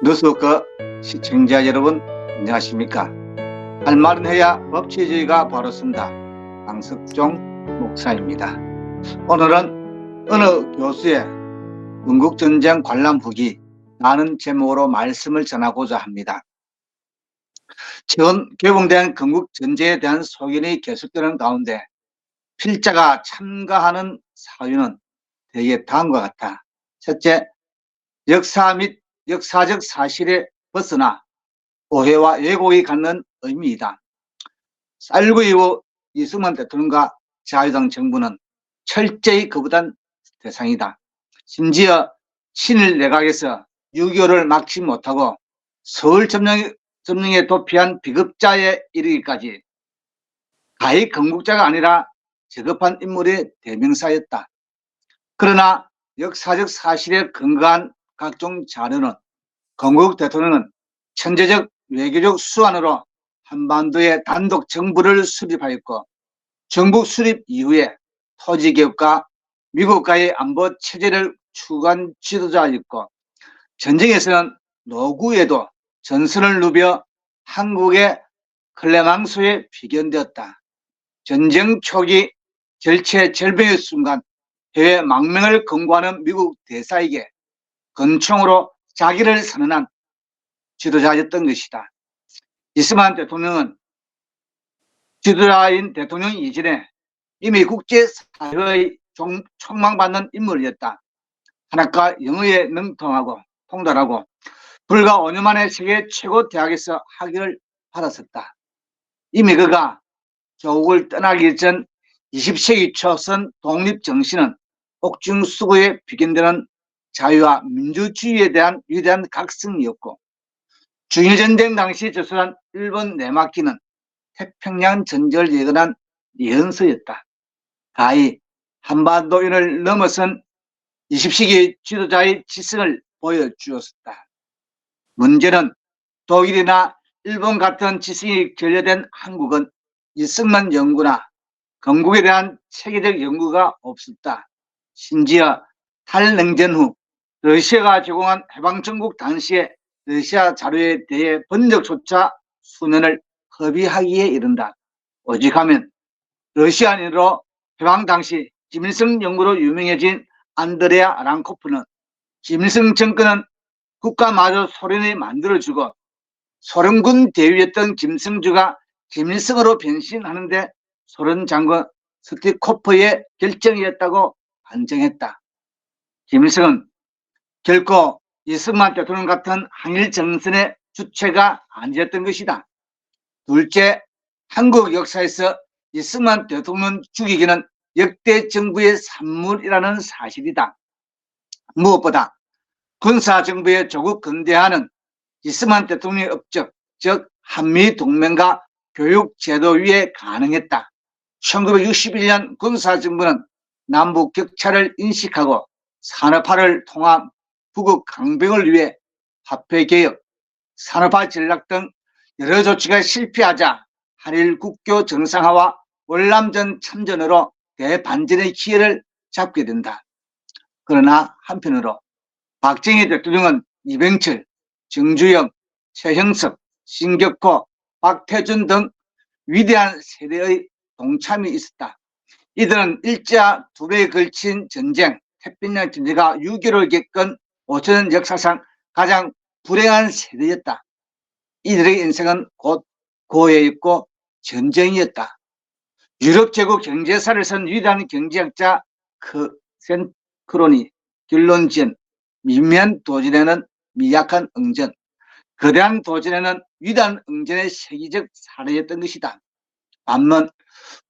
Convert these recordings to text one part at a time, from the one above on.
뉴스워크 시청자 여러분, 안녕하십니까? 할 말은 해야 법치주의가 바로 선다. 강석종 목사입니다. 오늘은 어느 교수의 건국전쟁 관람 후기 라는 제목으로 말씀을 전하고자 합니다. 최근 개봉된 건국전쟁에 대한 소견이 계속되는 가운데 필자가 참가하는 사유는 대개 다음과 같다. 첫째, 역사 및 역사적 사실에 벗어나 오해와 왜곡이 갖는 의미이다. 4.19 이후 이승만 대통령과 자유당 정부는 철저히 거부단 대상이다. 심지어 친일 내각에서 6.25를 막지 못하고 서울 점령에 도피한 비급자에 이르기까지 가히 건국자가 아니라 저급한 인물의 대명사였다. 그러나 역사적 사실에 근거한 각종 자료는 건국 대통령은 천재적 외교적 수완으로 한반도의 단독 정부를 수립하였고, 정부 수립 이후에 토지개혁과 미국과의 안보 체제를 추구한 지도자였고, 전쟁에서는 노구에도 전선을 누벼 한국의 클레망소에 비견되었다. 전쟁 초기 절체절명의 순간 해외 망명을 권고하는 미국 대사에게 권총으로 자기를 선언한 지도자였던 것이다. 이승만 대통령은 지도자인 대통령 이전에 이미 국제사회의 촉망받는 인물이었다. 한학과 영어에 능통하고 통달하고 불과 5년 만에 세계 최고 대학에서 학위를 받았었다. 이미 그가 조국을 떠나기 전 20세기 초선 독립정신은 옥중수구에 비견되는 자유와 민주주의에 대한 위대한 각성이었고, 중일전쟁 당시 저술한 일본 내막기는 태평양 전쟁을 예언한 예언서였다. 가히 한반도인을 넘어선 20세기 지도자의 지성을 보여주었다. 문제는 독일이나 일본 같은 지성이 결여된 한국은 이승만 연구나 건국에 대한 체계적 연구가 없었다. 심지어 탈냉전 후 러시아가 제공한 해방정국 당시에 러시아 자료에 대해 번역조차 수년을 허비하기에 이른다. 오직하면 러시아인으로 해방 당시 김일성 연구로 유명해진 안드레아 랑코프는 김일성 정권은 국가마저 소련이 만들어주고 소련군 대위였던 김성주가 김일성으로 변신하는데 소련 장군 스티코프의 결정이었다고 반증했다. 김일성은 결코 이승만 대통령 같은 항일 정선의 주체가 아니었던 것이다. 둘째, 한국 역사에서 이승만 대통령 죽이기는 역대 정부의 산물이라는 사실이다. 무엇보다 군사정부의 조국 근대화는 이승만 대통령의 업적, 즉 한미동맹과 교육제도 위에 가능했다. 1961년 군사정부는 남북 격차를 인식하고 산업화를 통한 북극 강병을 위해 화폐개혁, 산업화 전략 등 여러 조치가 실패하자 한일 국교 정상화와 월남전 참전으로 대반전의 기회를 잡게 된다. 그러나 한편으로 박정희 대통령은 이병철, 정주영, 최형석, 신격호, 박태준 등 위대한 세대의 동참이 있었다. 이들은 일자 두 배에 걸친 전쟁, 태평양 전쟁과 6.25를 겪은 5천년 역사상 가장 불행한 세대였다. 이들의 인생은 곧 고해였고 전쟁이었다. 유럽 제국 경제사를 쓴 위대한 경제학자 센크로니 결론지은 미미한 도전에는 미약한 응전, 거대한 도전에는 위대한 응전의 세계적 사례였던 것이다. 반면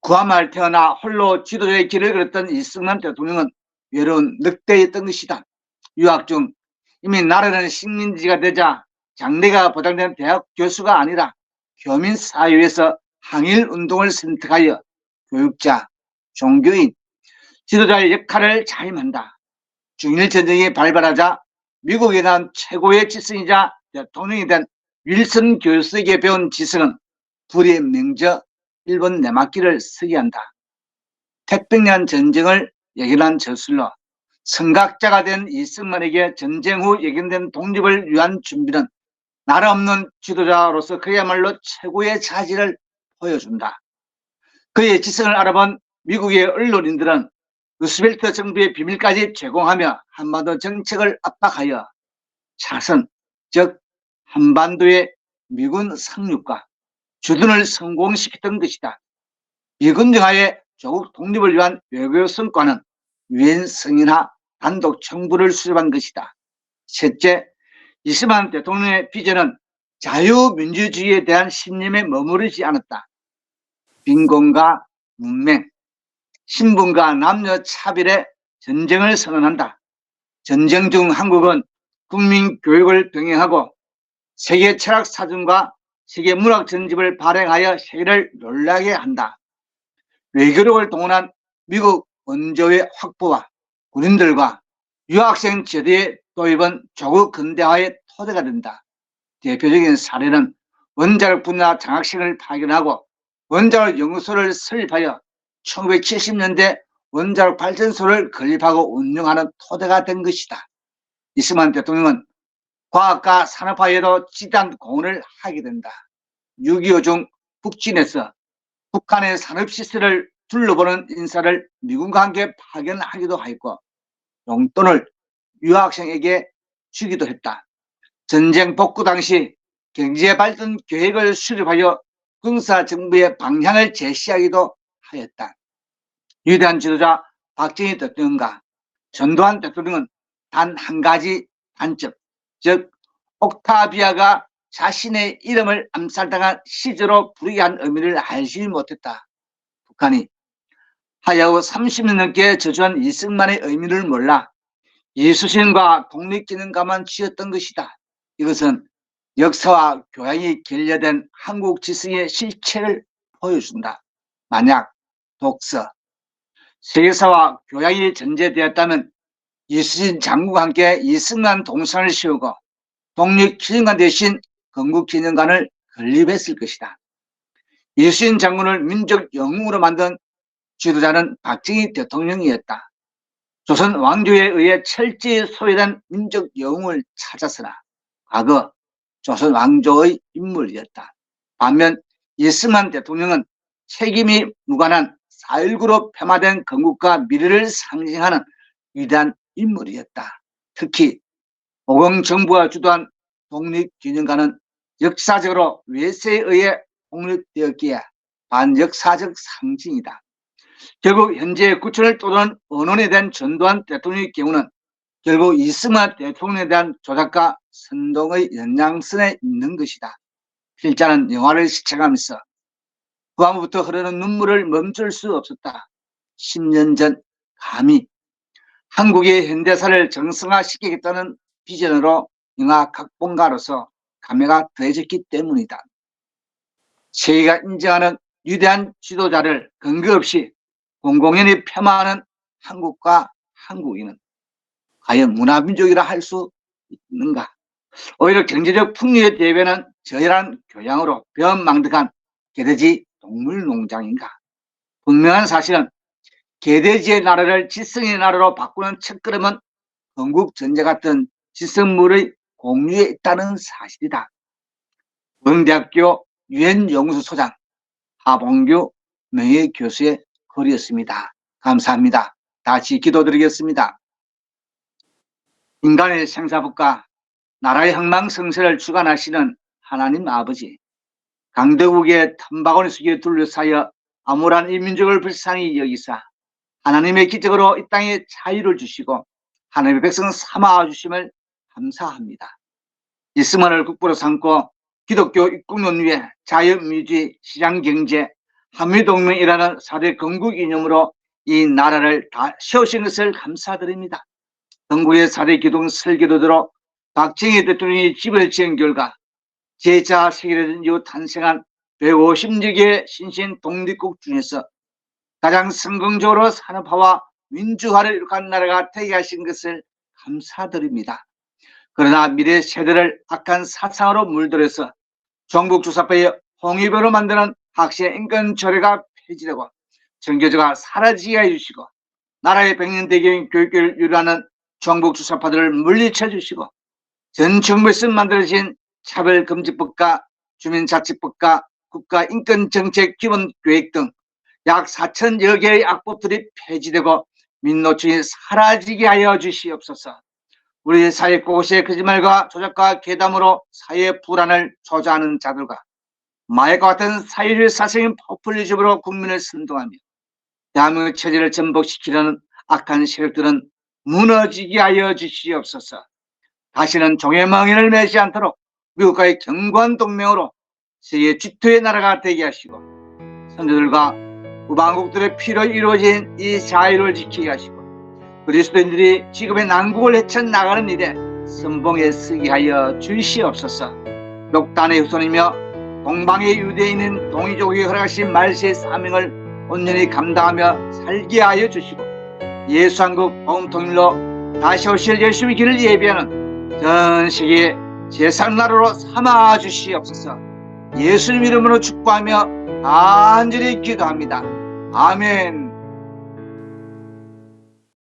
구하말 태어나 홀로 지도자의 길을 걸었던 이승만 대통령은 외로운 늑대였던 것이다. 유학 중 이미 나라는 식민지가 되자 장래가 보장된 대학 교수가 아니라 교민사회에서 항일운동을 선택하여 교육자, 종교인, 지도자의 역할을 자임한다. 중일전쟁이 발발하자 미국에 난 최고의 지성이자 대통령이 된 윌슨 교수에게 배운 지성은 불의 명저 일본 내막기를 서기한다. 태평양 전쟁을 예견한 저술로 선각자가 된 이승만에게 전쟁 후 예견된 독립을 위한 준비는 나라 없는 지도자로서 그야말로 최고의 자질을 보여준다. 그의 지성을 알아본 미국의 언론인들은 루스벨트 정부의 비밀까지 제공하며 한반도 정책을 압박하여 차선, 즉 한반도의 미군 상륙과 주둔을 성공시켰던 것이다. 미군 정하에 조국 독립을 위한 외교 성과는 유엔 승인하 단독 정부를 수립한 것이다. 셋째, 이승만 대통령의 비전은 자유민주주의에 대한 신념에 머무르지 않았다. 빈곤과 문맹, 신분과 남녀 차별의 전쟁을 선언한다. 전쟁 중 한국은 국민 교육을 병행하고 세계 철학 사전과 세계 문학 전집을 발행하여 세계를 놀라게 한다. 외교력을 동원한 미국 원조의 확보와 군인들과 유학생 제도의 도입은 조국 근대화의 토대가 된다. 대표적인 사례는 원자력 분야 장학생을 파견하고 원자력 연구소를 설립하여 1970년대 원자력 발전소를 건립하고 운영하는 토대가 된 것이다. 이승만 대통령은 과학과 산업화에도 지대한 공헌을 하게 된다. 6.25 중 북진에서 북한의 산업시설을 둘러보는 인사를 미군과 함께 파견하기도 했고 용돈을 유학생에게 주기도 했다. 전쟁 복구 당시 경제발전 계획을 수립하여 군사정부의 방향을 제시하기도 하였다. 위대한 지도자 박정희 대통령과 전두환 대통령은 단 한 가지 단점, 즉 옥타비아가 자신의 이름을 암살당한 시조로 부르게 한 의미를 알지 못했다. 북한이 하야후 30년 넘게 저주한 이승만의 의미를 몰라 이수신과 독립기념가만 지었던 것이다. 이것은 역사와 교양이 결여된 한국 지성의 실체를 보여준다. 만약 독서, 세계사와 교양이 전제되었다면 이수신 장군과 함께 이승만 동상을 세우고 독립기념관 대신 건국기념관을 건립했을 것이다. 이수신 장군을 민족 영웅으로 만든 지도자는 박정희 대통령이었다. 조선 왕조에 의해 철저히 소외된 민족 영웅을 찾았으나 과거 조선 왕조의 인물이었다. 반면 이승만 대통령은 책임이 무관한 4.19로 폐마된 건국과 미래를 상징하는 위대한 인물이었다. 특히 오공정부가 주도한 독립기념관은 역사적으로 외세에 의해 독립되었기에 반역사적 상징이다. 결국 현재 구천을 떠도는 언론에 대한 전두환 대통령의 경우는 결국 이승만 대통령에 대한 조작과 선동의 연장선에 있는 것이다. 필자는 영화를 시청하면서 그 다음부터 흐르는 눈물을 멈출 수 없었다. 10년 전 감히 한국의 현대사를 정상화시키겠다는 비전으로 영화 각본가로서 감회가 더해졌기 때문이다. 세계가 인정하는 위대한 지도자를 근거 없이 공공연히 폄하하는 한국과 한국인은 과연 문화민족이라 할 수 있는가? 오히려 경제적 풍요에 대비하는 저열한 교양으로 배은망덕한 개돼지 동물농장인가? 분명한 사실은 개돼지의 나라를 지성의 나라로 바꾸는 첫걸음은 건국전제 같은 지성물의 공유에 있다는 사실이다. 고등대학교 유엔연구소장 하봉규 명예교수의 글이었습니다. 감사합니다. 다시 기도드리겠습니다. 인간의 생사복과 나라의 흥망성쇠를 주관하시는 하나님 아버지, 강대국의 탐바구니 속에 둘러싸여 암울한 이 민족을 불쌍히 여기사 하나님의 기적으로 이 땅에 자유를 주시고 하나님의 백성 삼아 주심을 감사합니다. 이승만을 국부로 삼고 기독교 입국론 위에 자유민주주의, 시장경제, 한미동맹이라는 4대 건국 이념으로 이 나라를 다 세우신 것을 감사드립니다. 건국의 4대 기둥 설계도대로 박정희 대통령이 집을 지은 결과 제2차 세계대전 이후 탄생한 150여 개의 신신 독립국 중에서 가장 성공적으로 산업화와 민주화를 이룩한 나라가 되게 하신 것을 감사드립니다. 그러나 미래 세대를 악한 사상으로 물들여서 종북주사파의 홍위병으로 만드는 학생 인권 조례가 폐지되고 정교조가 사라지게 해주시고 나라의 백년대교인 교육을 유도하는 정복 주사파들을 물리쳐 주시고 전 정부에서 만들어진 차별금지법과 주민자치법과 국가인권정책기본계획 등 약 4천여 개의 악법들이 폐지되고 민노총이 사라지게 하여 주시옵소서. 우리 사회 곳곳의 거짓말과 조작과 괴담으로 사회 불안을 조장하는 자들과 마약과 같은 사회주의 사생인 포퓰리즘으로 국민을 선동하며 대한민국 체제를 전복시키려는 악한 세력들은 무너지게 하여 주시옵소서. 다시는 종의 망인을 매지 않도록 미국과의 견고한 동맹으로 세계 G2의 나라가 되게 하시고 선조들과 우방국들의 피로 이루어진 이 자유를 지키게 하시고 그리스도인들이 지금의 난국을 헤쳐나가는 일에 선봉에 서게 하여 주시옵소서. 욕단의 후손이며 동방의 유대인인 동이족에게 허락하신 말세의 사명을 온전히 감당하며 살게 하여 주시고 예수 한국 복음통일로 다시 오실 예수의 길을 예비하는 전 세계 제3나라로 삼아 주시옵소서. 예수님 이름으로 축복하며 간절히 기도합니다. 아멘.